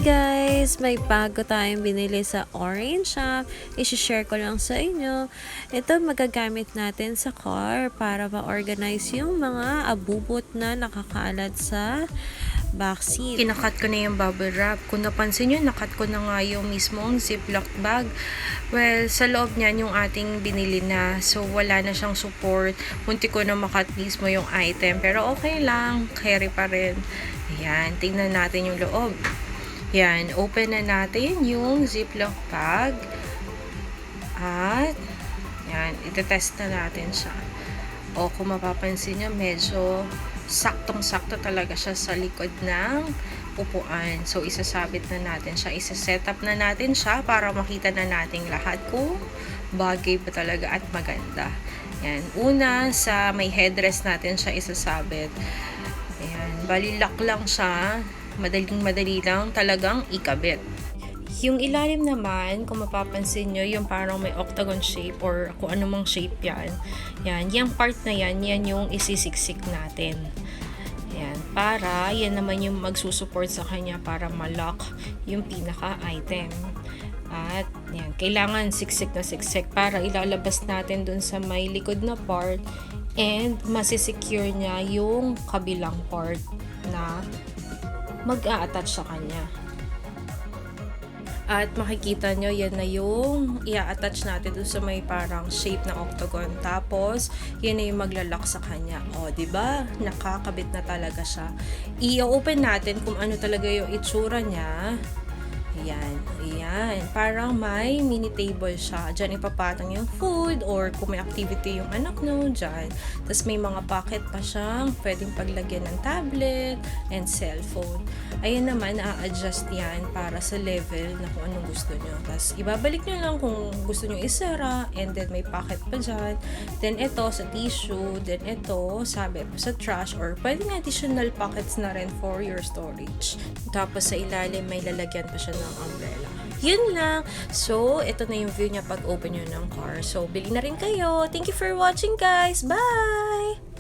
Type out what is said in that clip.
Guys, may bago tayong binili sa Orange Shop. I-share ko lang sa inyo. Ito magagamit natin sa car para ma-organize yung mga abubot na nakakalat sa backseat. Kinakat ko na yung bubble wrap. Kung napansin nyo, nakat ko na nga yung mismong ziplock bag. Well, sa loob niyan yung ating binili na. So, wala na siyang support. Munti ko na makat mismo yung item. Pero okay lang. Carry pa rin. Ayan, tingnan natin yung loob. Yan, open na natin yung ziplock bag. At, yan, itetest na natin siya. O, kung mapapansin nyo, medyo saktong-sakto talaga siya sa likod ng upuan. So, isasabit na natin siya. Isa-set up na natin siya para makita na natin lahat kung bagay ba talaga at maganda. Yan, una, sa may headrest natin siya isasabit. Ayan, balilak lang siya. Madaling-madali lang talagang ikabit. Yung ilalim naman, kung mapapansin nyo, yung parang may octagon shape or kung anumang shape yan. Yan, yung part na yan, yan yung isisiksik natin. Yan, para yan naman yung magsusupport sa kanya para ma-lock yung pinaka-item. At yan, kailangan siksik na siksik para ilalabas natin dun sa may likod na part and masisecure niya yung kabilang part na mag-a-attach sa kanya. At makikita nyo, yan na yung i-attach natin doon sa may parang shape na octagon. Tapos, yan na yung maglalak sa kanya. O, diba? Nakakabit na talaga siya. I-open natin kung ano talaga yung itsura niya. Ayan, ayan. Parang may mini table siya. Diyan ipapatong yung food or kung may activity yung anak nyo, dyan. Tapos may mga pocket pa siyang pwedeng paglagyan ng tablet and cellphone. Ayan naman, na-adjust yan para sa level na kung anong gusto nyo. Tapos ibabalik nyo lang kung gusto nyo isara and then may pocket pa dyan. Then ito sa tissue, then ito sabit sa trash or pwedeng additional pockets na rin for your storage. Tapos sa ilalim may lalagyan pa siya ng umbrella. Yun lang. So, ito na yung view niya pag open nyo ng car. So, bili na rin kayo. Thank you for watching, guys. Bye!